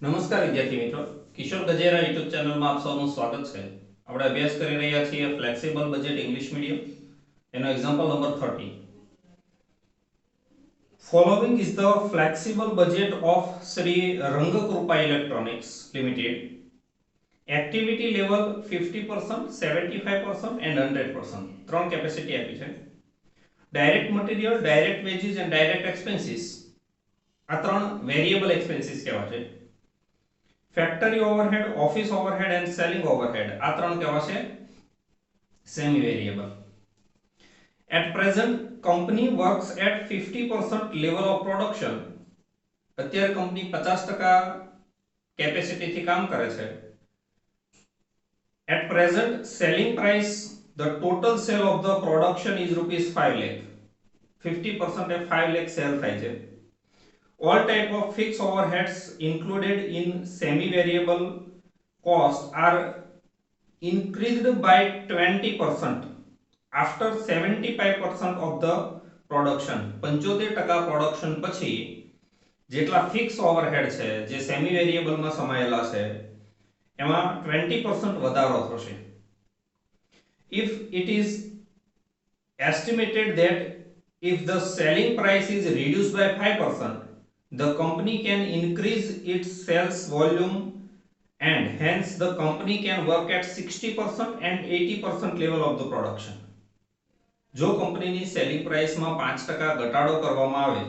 નમસ્કાર વિદ્યાર્થી મિત્રો, કિશોર ગજેરા યુટ્યુબ ચેનલમાં આપ સૌનું સ્વાગત છે। આપણે અભ્યાસ કરી રહ્યા છીએ ફ્લેક્સિબલ બજેટ ઇંગ્લિશ મીડિયમ, એનો example number 30। Following is the flexible budget of Shri Rangkrupa electronics limited. Activity level 50%, 75% and 100%, ત્રણ કેપેસિટી આપી છે। Direct material, direct wages and direct expenses, આ ત્રણ વેરિયેબલ એક્સપેન્સીસ કહેવાય છે। Factory overhead, office overhead and selling overhead, આ ત્રણ કહેવાશે semi variable. At present company works at 50% level of production, અત્યારે કંપની 50% કેપેસિટીથી કામ કરે છે। At present selling price, the total sale of the production is ₹5 lakh, 50% એ 5 લાખ સેલ થાય છે। All type of fixed overheads included in semi-variable cost are increased by 20% after 75% of the production। 75% production પછી જેટલા fix overhead છે જે semi વેરિયેબલમાં સમાયેલા છે એમાં 20% વધારો થશે। If it is estimated that if the selling price is reduced by 5%, the company can increase its sales volume and hence the company can work at 60% and 80% level of the production। જો કંપનીની selling પ્રાઇસમાં 5% ઘટાડો કરવામાં આવે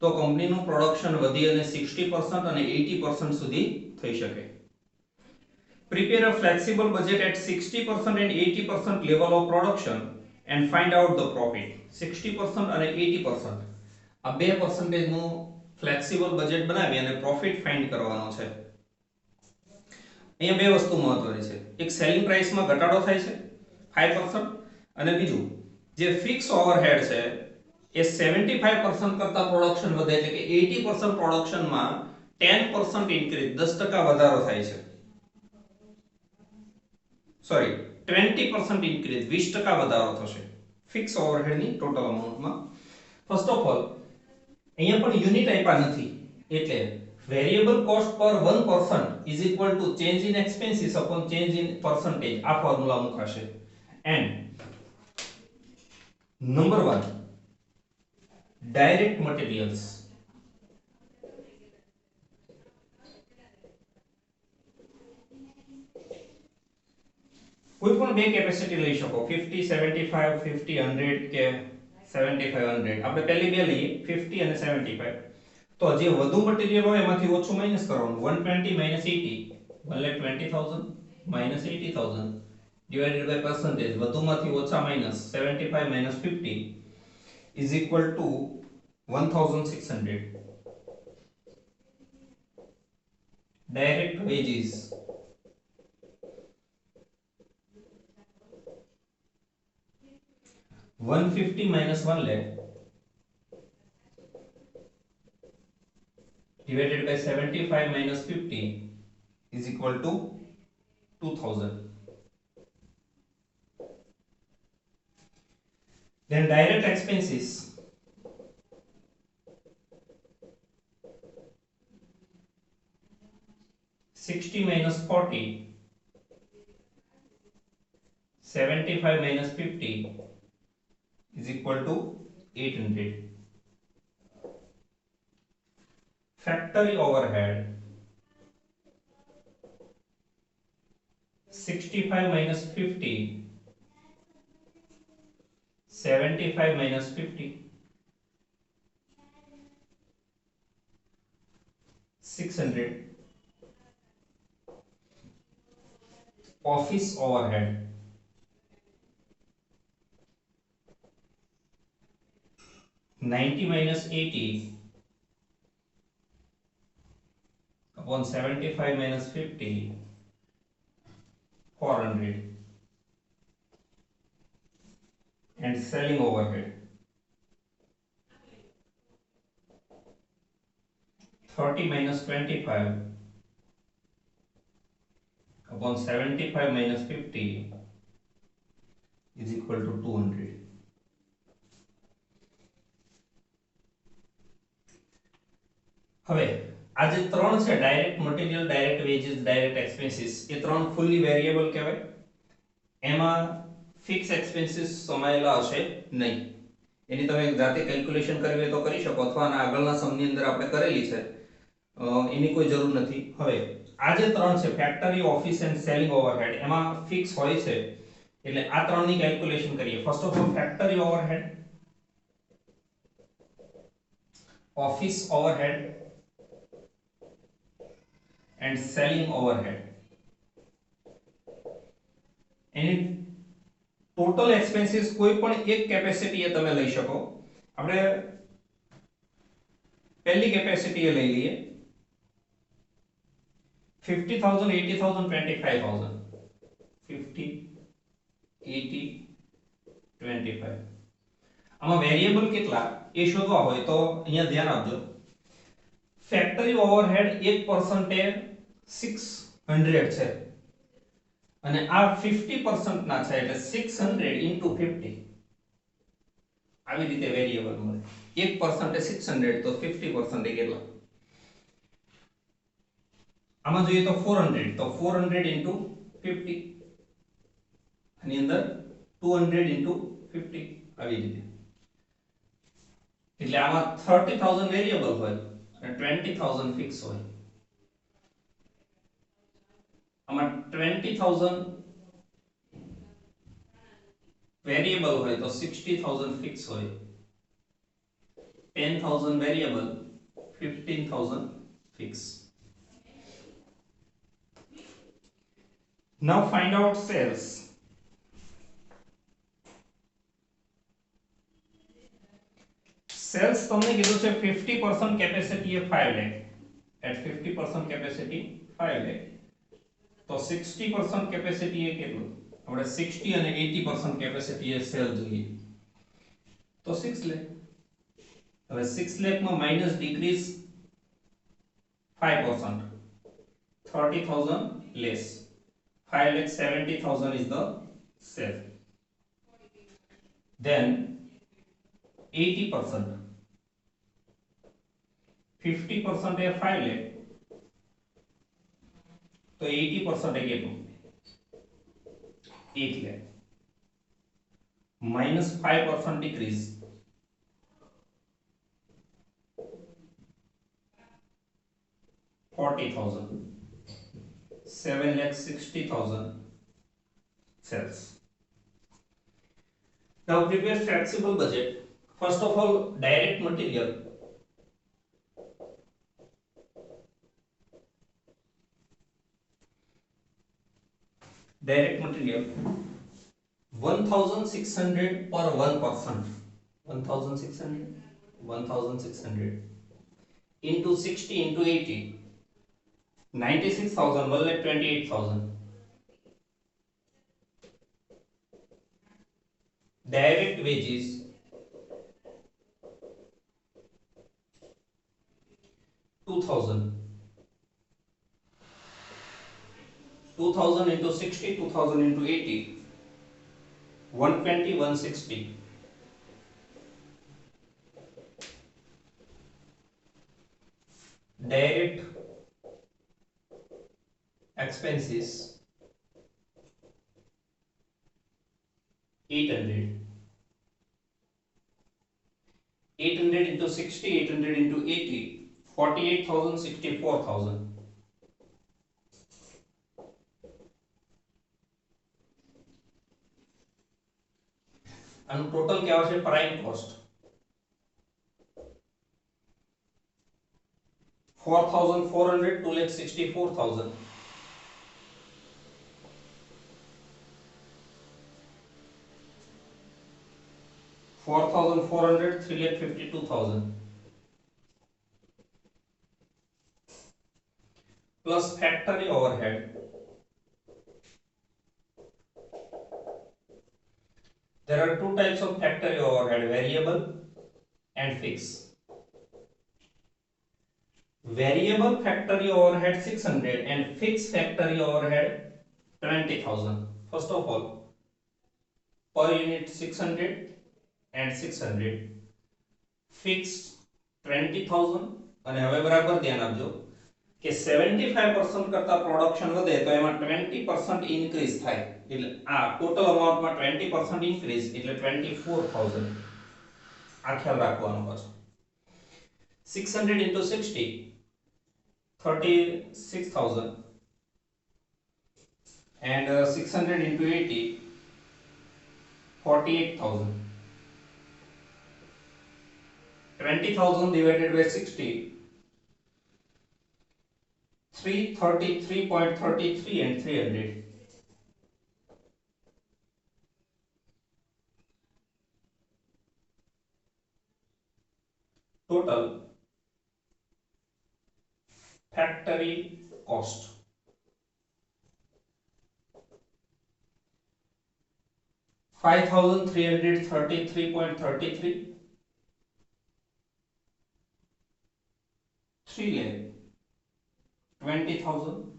તો કંપનીનું production વધી અને 60% અને 80% સુધી થઈ શકે। Prepare a flexible budget at 60% and 80% level of production and find out the profit। 60% અને 80%, આ 2% નું ફ્લેક્સિબલ બજેટ બનાવી અને પ્રોફિટ ફાઇન્ડ કરવાનો છે। અહીંયા બે વસ્તુ મહત્વની છે, એક સેલિંગ પ્રાઇસમાં ઘટાડો થાય છે 5% અને બીજું જે ફિક્સ ઓવરહેડ છે એ 75% કરતા પ્રોડક્શન વધે એટલે કે 80% પ્રોડક્શનમાં 10% ઇન્ક્રીઝ, 10% વધારો થાય છે। સોરી, 20% ઇન્ક્રીઝ, 20% વધારો થશે ફિક્સ ઓવરહેડની ટોટલ અમાઉન્ટમાં। ફર્સ્ટ ઓફ ઓલ અહીંયા પણ યુનિટ આપ્યા નથી એટલે વેરિયેબલ કોસ્ટ પર 1% is equal to change in expenses upon change in percentage, આ ફોર્મ્યુલા મુકાશે। એન્ડ નંબર 1, ડાયરેક્ટ મટીરીયલ્સ, કોઈ પણ બે કેપેસિટી લઈ શકો, 50 75 50 100 કે 75 100। આપણે પહેલી બે લઈએ 50 અને 75, તો જે વધુ મટીરીયલ હોય એમાંથી ઓછું માઈનસ કરવાનું, 120 - 80, 1,20,000 - 80,000 divided by percentage, વધુમાંથી ઓછા minus 75 - 50 is equal to 1,600। direct wages, -150 - 1 lakh divided by 75 - 50 is equal to 2,000। Then direct expenses, -60 - 40, 75 - 50 is equal to 800। Factory overhead, 65 - 50, 75 - 50, 600। Office overhead, 90 - 80 upon 75 - 50, 400। And selling overhead, 30 - 25 upon 75 - 50 is equal to 200। હવે આ જે ત્રણ છે direct material, direct wages, direct expenses, એ ત્રણ fully variable કહેવાય. એમાં fix expenses સમાયેલા હશે નહીં. એની તમે જાતે કેલ્ક્યુલેશન કરવી હોય તો કરી શકો, અથવા આના આગળના સમની અંદર આપણે કરેલી છે, એની કોઈ જરૂર નથી. હવે આ જે ત્રણ છે factory, office and selling overhead, એમાં ફિક્સ હોય છે એટલે આ ત્રણની કેલ્ક્યુલેશન કરીએ. First of all factory overhead, office overhead and selling overhead. Any total expenses કોઈ પણ એક કેપેસિટી એ તમે લઈ શકો. આપણે પહેલી કેપેસિટી એ લઈ લઈએ 50,000, 80,000, 25,000. 50, 80, 25. આમાં વેરિયેબલ કેટલા એ શોધવા હોય તો અહીંયા ધ્યાન આપજો. ફેક્ટરી ઓવરહેડ 1% 600 છે અને આ 50% ના છે એટલે 600 into 50. આવી રીતે વેરિયેબલ મળે. 1% 600 તો 50% કેટલા? આમાં જોઈએ તો 400, તો 400 into 50, આની અંદર 200 into 50 આવી રીતે. એટલે આમાં 30,000 વેરિયેબલ હોય અને 20,000 ફિક્સ હોય. આમાં 20,000 વેરિયેબલ હોય તો 60,000 ફિક્સ હોય. 10,000 variable, 15,000 fix. Now find out sales. Sales તમને કીધું છે 50% capacity A 5 lakh. At 50% capacity 5 lakh. તો 60% capacity એ કેટલું? આપણે 60 અને 80% capacity એ સેલ જોઈએ તો 6 lakh. હવે 6 lakh માં minus decrease 5%, 30,000 less. 5,70,000 is the sale. Then 80%, 50% है 5 lakh, तो 80% है કેટલું? 8 lakh. minus 5% decrease, 40,000. 7,60,000 sales. Now prepare flexible budget. First of all, direct material. Direct material 1,600 per 1%. 1,600 into 60 into 80. 96,000, 1,28,000. Direct wages 2,000. 2,000 into 60, 2,000 into 80. 120, 160. Direct expenses 800. 800 into 60, 800 into 80, 48,000, 64,000. આનું total કેવા છે? Prime cost 4,400, 2,64,000. 4,400, 3,52,000. Plus factory overhead. There are two types of factory overhead, variable and fixed. Variable factory overhead 600 and fixed factory overhead 20,000. First of all, per unit 600 and 600. Fixed 20,000 અને હવે બરાબર ધ્યાન આપજો કે 75% કરતા પ્રોડક્શન વધે તો એમાં 20% ઇન્ક્રીઝ થાય એટલે આ ટોટલ અમાઉન્ટમાં 20% ઇન્ક્રીઝ એટલે 24000 આ ખ્યાલ રાખવાનો પાછો 600 into 60 36,000 and 600 into 80 48,000 20,000 divided by 60 333.33 and 300 total factory cost 5,333.33 3 lakh 20,000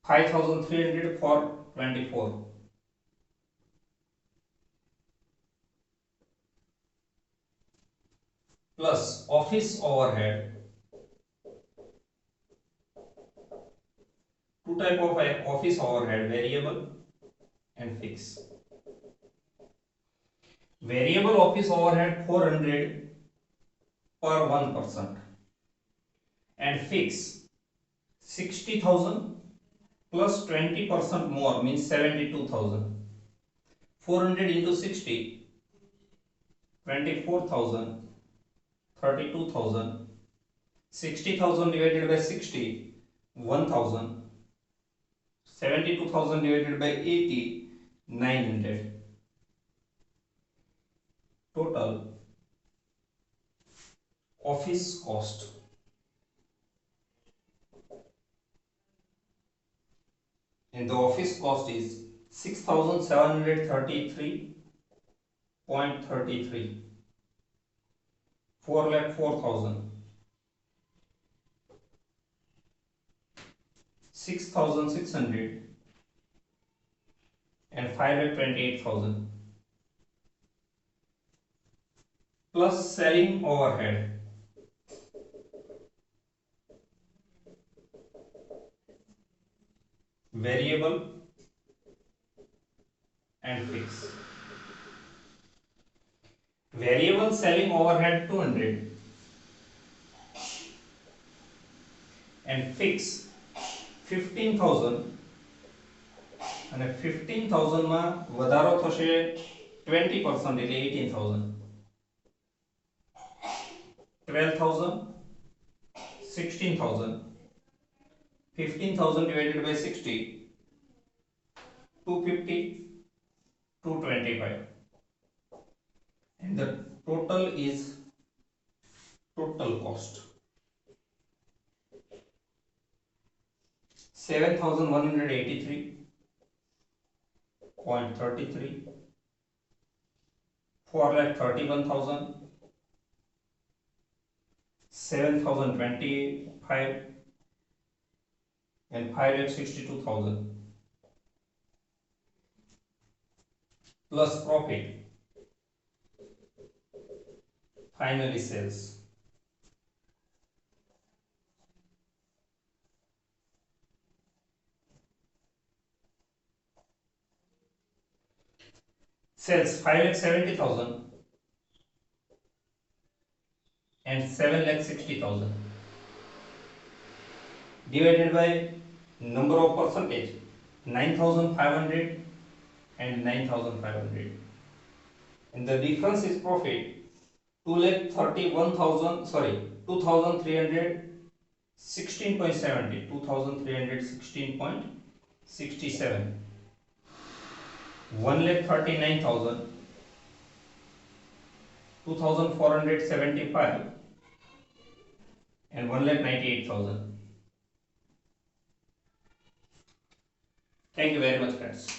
5,300 for 24 plus office overhead. Two type of office overhead, variable and fixed. Variable office overhead 400 per 1% and fixed 60,000 plus 20% more means 72,000. 400 into 60 24,000 32,000 60,000 divided by 60 1,000 72,000 divided by 80 900 total office cost and the office cost is 6,733.33 4,04,000 6,600 and 5,28,000 plus selling overhead variable and fixed. Variable selling overhead 200 and fixed 15,000 અને 15,000 માં વધારો થશે 20% એટલે 18,000 12,000 16,000 15,000 divided by 60 250 225 and the total is total cost 7,183.33 4,31,000 7,025 and 5,62,000 plus profit finally sales sales 5,70,000 and 7,60,000 divided by number of percentage 9,500 and 9,500 and the difference is profit 2,316.70 2,316.67 1,39,000 2,475 and 1,98,000. Thank you very much, friends.